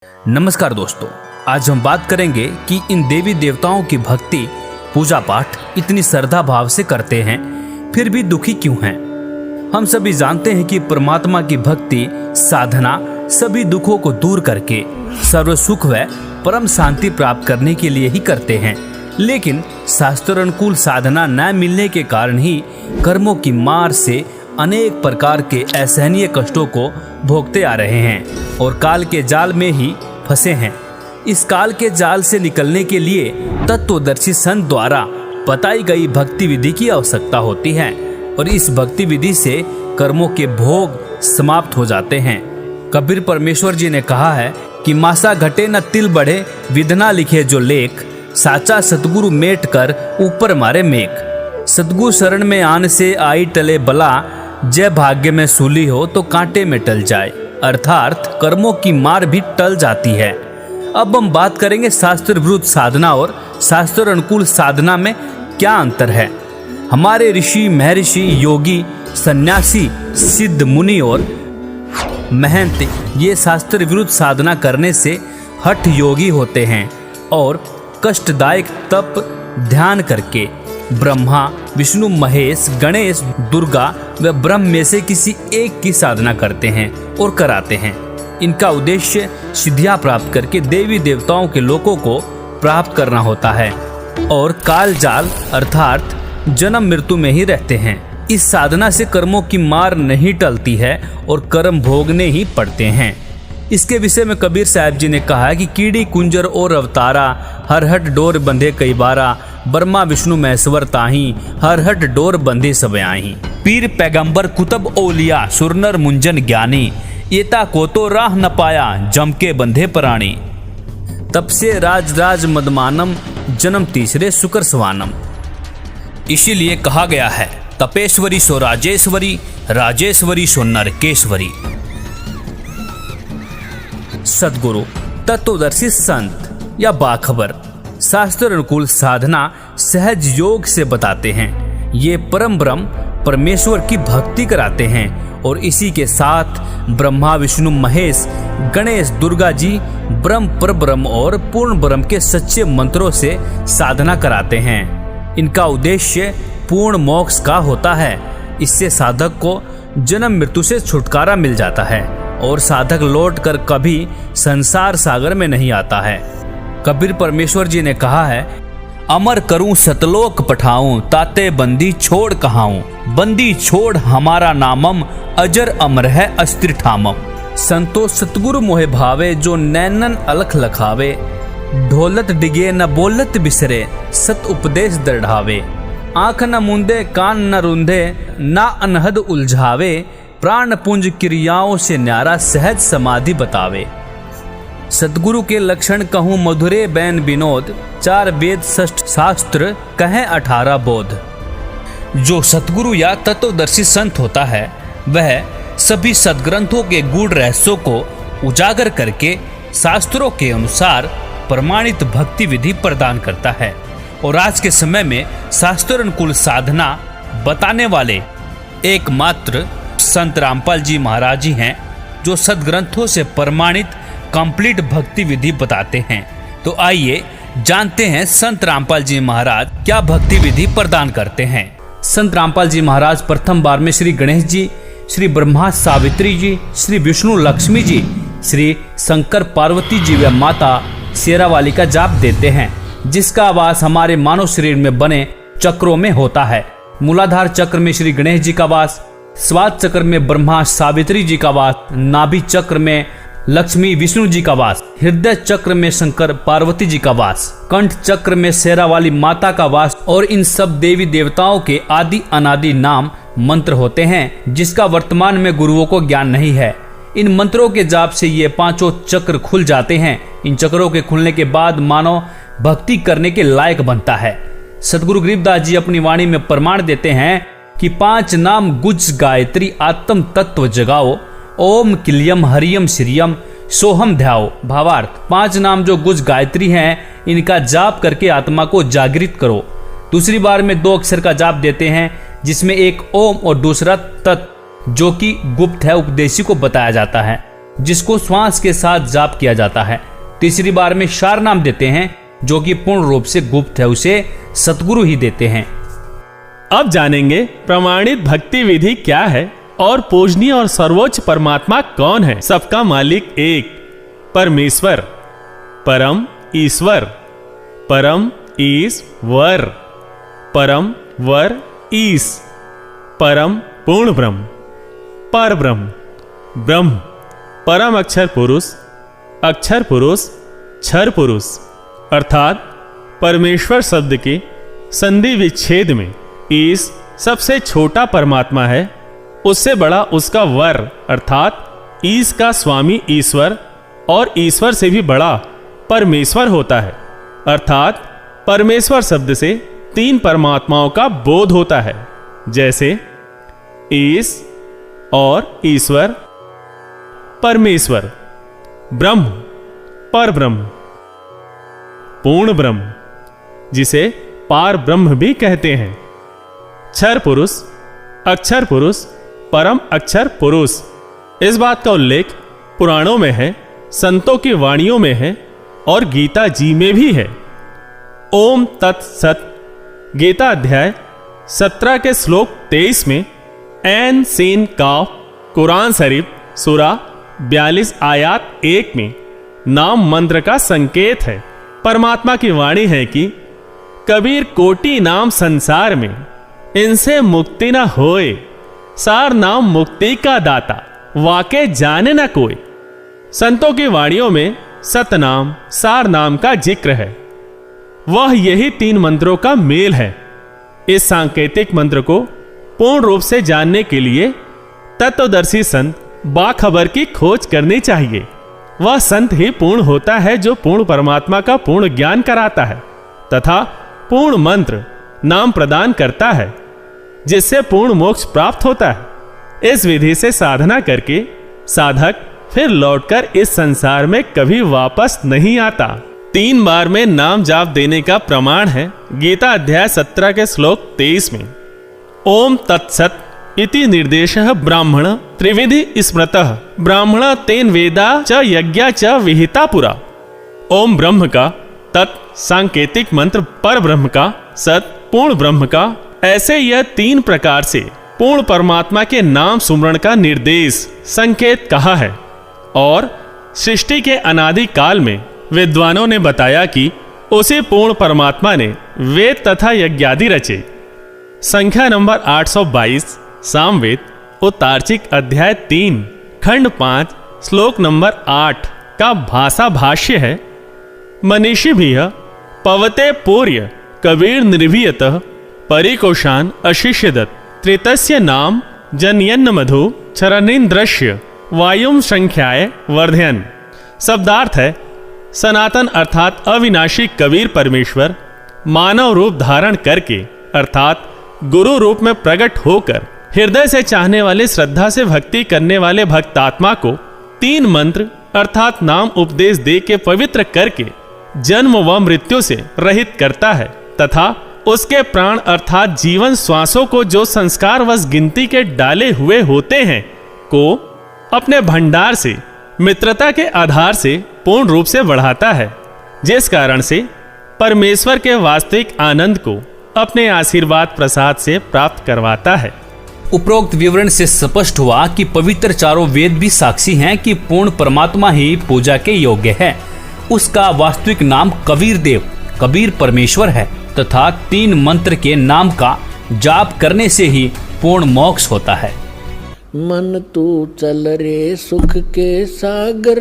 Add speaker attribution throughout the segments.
Speaker 1: नमस्कार दोस्तों, आज हम बात करेंगे कि इन देवी देवताओं की भक्ति पूजा पाठ इतनी श्रद्धा भाव से करते हैं फिर भी दुखी क्यों हैं। हम सभी जानते हैं कि परमात्मा की भक्ति साधना सभी दुखों को दूर करके सर्व सुख व परम शांति प्राप्त करने के लिए ही करते हैं, लेकिन शास्त्र अनुकूल साधना न मिलने के कारण ही कर्मों की मार से अनेक प्रकार के असहनीय कष्टों को भोगते आ रहे हैं और काल के जाल में ही फंसे हैं। इस काल के जाल से निकलने के लिए तत्वदर्शी संत द्वारा बताई गई भक्ति विधि की आवश्यकता होती है और इस भक्ति विधि से कर्मों के भोग समाप्त हो जाते हैं। कबीर परमेश्वर जी ने कहा है कि मासा घटे न तिल बढ़े, विधना लिखे जो लेख, साचा सतगुरु मेट कर ऊपर मारे मेघ। सतगुरु शरण में आने से आई टले बला, जय भाग्य में सूली हो तो कांटे में टल जाए। अर्थात कर्मों की मार भी टल जाती है। अब हम बात करेंगे शास्त्र विरुद्ध साधना और शास्त्र अनुकूल साधना में क्या अंतर है। हमारे ऋषि, महर्षि, योगी, सन्यासी, सिद्ध, मुनि और महंत ये शास्त्र विरुद्ध साधना करने से हठ योगी होते हैं और कष्टदायक तप ध्यान करके ब्रह्मा, विष्णु, महेश, गणेश, दुर्गा व ब्रह्म में से किसी एक की साधना करते हैं और कराते हैं। इनका उद्देश्य सिद्धियां प्राप्त करके देवी देवताओं के लोकों को प्राप्त करना होता है और काल जाल अर्थात जन्म मृत्यु में ही रहते हैं। इस साधना से कर्मों की मार नहीं टलती है और कर्म भोगने ही पड़ते हैं। इसके विषय में कबीर साहब जी ने कहा है कि कीड़ी कुंजर और अवतारा, हर हट डोर बंधे कई बारा, ब्रह्मा विष्णु महेश्वर ताही, हर हट डोर बंधे सब आही। पीर पैगंबर कुतुब औलिया, सुरनर मुंजन ज्ञानी, एता को तो राह न पाया, जम के बंधे प्राणी। तब से राज राज मदमानम, जन्म तीसरे शुक्र स्वानम। इसीलिए कहा गया है तपेश्वरी सो राजेश्वरी, राजेश्वरी सो नरकेश्वरी। सद्गुरु, तत्वदर्शी संत या बाखबर शास्त्र अनुकूल साधना सहज योग से बताते हैं। ये परम ब्रह्म परमेश्वर की भक्ति कराते हैं और इसी के साथ ब्रह्मा, विष्णु, महेश, गणेश, दुर्गा जी ब्रह्म, परब्रह्म और पूर्ण ब्रह्म के सच्चे मंत्रों से साधना कराते हैं। इनका उद्देश्य पूर्ण मोक्ष का होता है। इससे साधक को जन्म मृत्यु से छुटकारा मिल जाता है और साधक लौटकर कभी संसार सागर में नहीं आता है। कबीर परमेश्वर जी ने कहा है, अमर करूं सतलोक पठाऊं, ताते बंदी छोड़ कहाऊं, बंदी छोड़ हमारा नामम, अजर अमर है अस्थिर ठामम। संतो सतगुरु मोहे भावे, जो नैनन अलख लखावे, ढोलत डिगे न बोलत बिसरे, सत उपदेश दृढ़ावे। आंख न मूंदे कान न रुंधे, ना अनहद उलझावे, प्राण पुंज क्रियाओं से न्यारा सहज समाधि बतावे। सतगुरु के लक्षण कहूँ मधुरे बैन विनोद, चार वेद षष्ठ शास्त्र कहें 18 बोध। जो सतगुरु या तत्वदर्शी संत होता है वह सभी सदग्रंथों के गूढ़ रहस्यों को उजागर करके शास्त्रों के अनुसार प्रमाणित भक्ति विधि प्रदान करता है और आज के समय में शास्त्र अनुकूल साधना बताने वाले एकमात्र संत रामपाल जी महाराज जी हैं जो सदग्रंथों से प्रमाणित कंप्लीट भक्ति विधि बताते हैं। तो आइए जानते हैं संत रामपाल जी महाराज क्या भक्ति विधि प्रदान करते हैं। संत रामपाल जी महाराज प्रथम बार में श्री गणेश जी, श्री ब्रह्मा सावित्री जी, श्री विष्णु लक्ष्मी जी, श्री शंकर पार्वती जी व माता शेरावाली का जाप देते हैं, जिसका वास हमारे मानव शरीर में बने चक्रों में होता है। मूलाधार चक्र में श्री गणेश जी का वास, स्वाद चक्र में ब्रह्मा सावित्री जी का वास, नाभि चक्र में लक्ष्मी विष्णु जी का वास, हृदय चक्र में शंकर पार्वती जी का वास, कंठ चक्र में शेरावाली माता का वास और इन सब देवी देवताओं के आदि अनादि नाम मंत्र होते हैं, जिसका वर्तमान में गुरुओं को ज्ञान नहीं है। इन मंत्रों के जाप से ये पांचों चक्र खुल जाते हैं। इन चक्रों के खुलने के बाद मानव भक्ति करने के लायक बनता है। सतगुरु गरीबदास जी अपनी वाणी में प्रमाण देते हैं कि 5 नाम गुज गायत्री आत्म तत्व जगाओ, ओम किलियम हरियम श्रियम सोहम ध्याओ। भावार्थ, 5 नाम जो गुज गायत्री हैं इनका जाप करके आत्मा को जागृत करो। दूसरी बार में 2 अक्षर का जाप देते हैं, जिसमें एक ओम और दूसरा तत् जो कि गुप्त है उपदेशी को बताया जाता है। जिसको श्वास के साथ जाप किया जाता है। तीसरी बार में शार नाम देते हैं, जो कि पूर्ण रूप से गुप्त है, उसे सतगुरु ही देते हैं।
Speaker 2: अब जानेंगे प्रमाणित भक्ति विधि क्या है और पूजनीय और सर्वोच्च परमात्मा कौन है। सबका मालिक एक परमेश्वर, परम ईश्वर, परम ईश्वर, परम वर ईश, परम पूर्ण ब्रह्म, पर ब्रह्म, ब्रह्म, परम अक्षर पुरुष, क्षर पुरुष, अर्थात परमेश्वर शब्द के संधि विच्छेद में ईश सबसे छोटा परमात्मा है, उससे बड़ा उसका वर अर्थात ईश का स्वामी ईश्वर, और ईश्वर से भी बड़ा परमेश्वर होता है, अर्थात परमेश्वर शब्द से तीन परमात्माओं का बोध होता है, जैसे ईश और ईश्वर, परमेश्वर, ब्रह्म, पर ब्रह्म, पूर्ण ब्रह्म, जिसे पार ब्रह्म भी कहते हैं, क्षर पुरुष, अक्षर पुरुष, परम अक्षर पुरुष। इस बात का उल्लेख पुराणों में है, संतों की वाणियों में है और गीता जी में भी है। ओम तत्सत गीता अध्याय 17 के श्लोक 23 में ऐन सीन काफ कुरान शरीफ सूरा 42 आयात 1 में नाम मंत्र का संकेत है। परमात्मा की वाणी है कि कबीर कोटि नाम संसार में, इनसे मुक्ति न होए, सार नाम मुक्ति का दाता, वाके जाने न कोई। संतों की वाणियों में सतनाम सार नाम का जिक्र है, वह यही तीन मंत्रों का मेल है। इस सांकेतिक मंत्र को पूर्ण रूप से जानने के लिए तत्वदर्शी संत बाखबर की खोज करनी चाहिए। वह संत ही पूर्ण होता है जो पूर्ण परमात्मा का पूर्ण ज्ञान कराता है तथा पूर्ण मंत्र नाम प्रदान करता है, जिससे पूर्ण मोक्ष प्राप्त होता है। इस विधि से साधना करके साधक फिर लौटकर इस संसार में कभी वापस नहीं आता। 3 बार में नाम जाप देने का प्रमाण है गीता अध्याय 17 के श्लोक 23 में ओम तत्सत इति निर्देशः ब्राह्मण त्रिविधि स्मृतः, ब्राह्मण तेन वेदा च यज्ञा च विहिता पुरा। ओम ब्रह्म का, तत् सांकेतिक मंत्र पर ब्रह्म का, सत पूर्ण ब्रह्म का, ऐसे यह 3 प्रकार से पूर्ण परमात्मा के नाम सुमरण का निर्देश संकेत कहा है। और सृष्टि के अनादि काल में विद्वानों ने बताया कि उसी पूर्ण परमात्मा ने वेद तथा यज्ञादि रचे। संख्या नंबर 822 सामवेद उत्तार्चिक अध्याय 3 खंड 5 श्लोक नंबर 8 का भाषा भाष्य है। मनीषी भी पवते पूर्य कबीर निर्भीयतः परिकोशान अशिष्यदत्, त्रितस्य नाम जनयन्न मधु चरणीन्द्रस्य वायुम संख्याय वर्धयन। शब्दार्थ है, सनातन अर्थात अविनाशी कबीर परमेश्वर मानव रूप धारण करके अर्थात गुरु रूप में प्रकट होकर हृदय से चाहने वाले श्रद्धा से भक्ति करने वाले भक्तात्मा को 3 मंत्र अर्थात नाम उपदेश दे के पवित्र करके जन्म व मृत्यु से रहित करता है तथा उसके प्राण अर्थात जीवन श्वासों को जो संस्कार वश गिनती के डाले हुए होते हैं को अपने भंडार से मित्रता के आधार से पूर्ण रूप से बढ़ाता है, जिस कारण से परमेश्वर के वास्तविक आनंद को अपने आशीर्वाद प्रसाद से प्राप्त करवाता है।
Speaker 1: उपरोक्त विवरण से स्पष्ट हुआ कि पवित्र चारों वेद भी साक्षी हैं कि पूर्ण परमात्मा ही पूजा के योग्य है। उसका वास्तविक नाम कबीर देव कबीर परमेश्वर है तथा 3 मंत्र के नाम का जाप करने से ही पूर्ण मोक्ष होता है।
Speaker 3: मन तू चल रे सुख के सागर,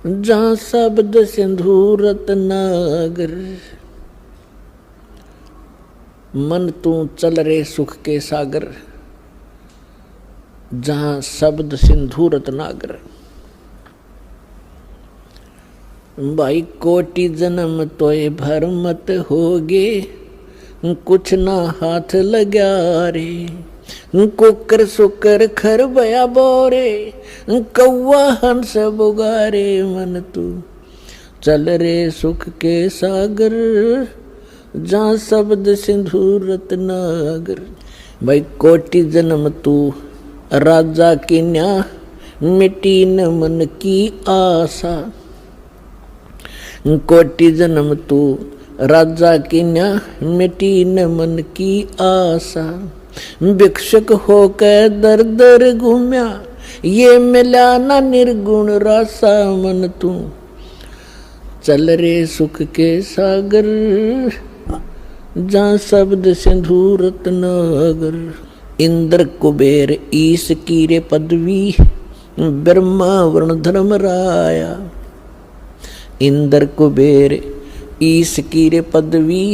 Speaker 3: जहाँ शब्द सिंधु रत्नागर। मन तू चल रे सुख के सागर, जहाँ शब्द सिंधु रत्नागर। भाई कोटि जन्म तोय भर मत होगे, कुछ ना हाथ लगा रे। कुकर सुकर खर बया बोरे, कौआ हंस बुगारे। मन तू चल रे सुख के सागर, जहाँ शब्द सिंधु रत्नागर। भाई कोटि जन्म तू राजा की न्या मिटी न मन की आशा। कोटि जन्म तू राजा की न्या, मिटी न मन की आशा। भिक्षुक होकर दर दर घूम्या, ये मिला ना निर्गुण रासा मन तू। चल रे सुख के सागर, जहाँ शब्द सिंधु रत्नागर। इंद्र कुबेर ईश की रे पदवी, ब्रह्मा वर्ण धर्म राया। इंद्र कुबेर ईश की रे पदवी,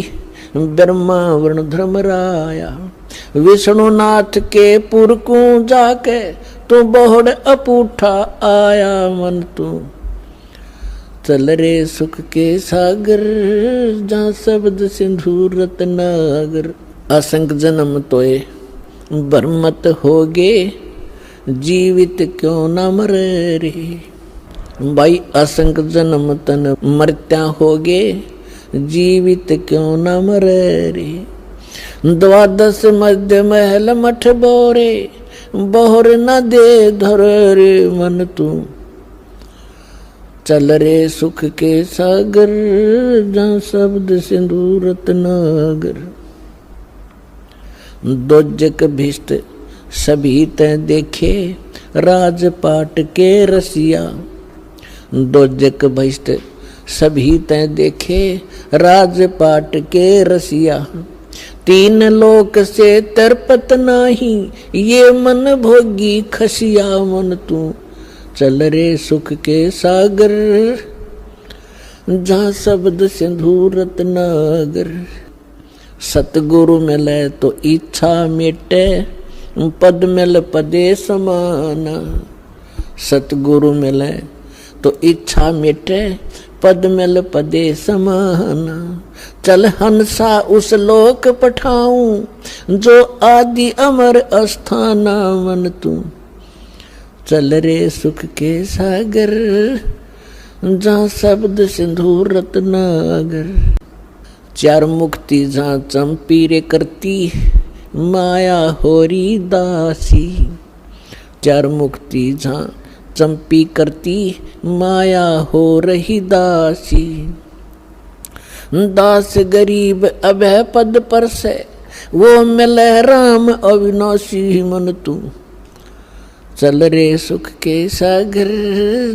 Speaker 3: ब्रह्मा वर्ण धर्म राया। विष्णुनाथ के पुर को जाके, तू बहुड़ अपूठा आया मन तू। चल रे सुख के सागर, जहाँ शब्द सिंधु रत्नागर। असंख्य जन्म तोए बरमत होगे, जीवित क्यों न मरे रे। भाई असंख्य जन्म तन मरत्या होगे, जीवित क्यों न मरे रे। द्वादश मध्य महल मठ बोरे, बहुर न दे धर रे मन तू। चल रे सुख के सागर, जहाँ शब्द सिंधु रत्नागर। दोजक भिष्ट सभी तय देखे, राजपाट के रसिया। दोजक भिष्ट सभी तय देखे, राजपाट के रसिया। तीन लोक से तरपत नाही, ये मन भोगी खसिया मन तू। चल रे सुख के सागर, जहाँ शब्द सिंधु रत्नागर। सतगुरु मिले तो इच्छा मिटे, पद मिल पदे समाना। सतगुरु मिले तो इच्छा मिटे, पद मिल पदे समाना। चल हंसा उस लोक पठाऊं, जो आदि अमर अस्थाना मन तू। चल रे सुख के सागर, जहाँ शब्द सिंधु रत्नागर। चार मुक्ति जहाँ चंपी रे करती, माया होरी दासी। चार मुक्ति जहाँ चंपी करती, माया हो रही दासी। दास गरीब अभय पद पर से, वो मिले राम अविनाशी मन तू। चल रे सुख के सागर,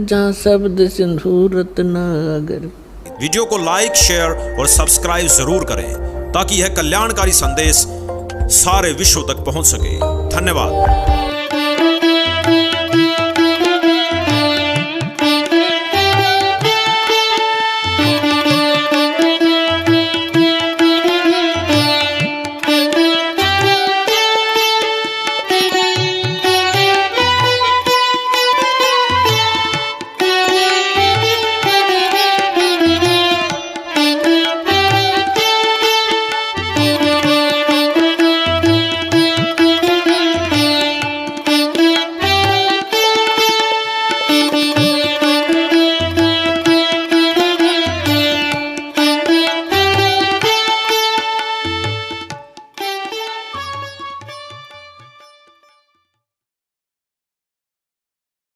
Speaker 3: जहाँ शब्द सिंधु रत्नागर।
Speaker 4: वीडियो को लाइक, शेयर और सब्सक्राइब जरूर करें, ताकि यह कल्याणकारी संदेश सारे विश्व तक पहुंच सके। धन्यवाद।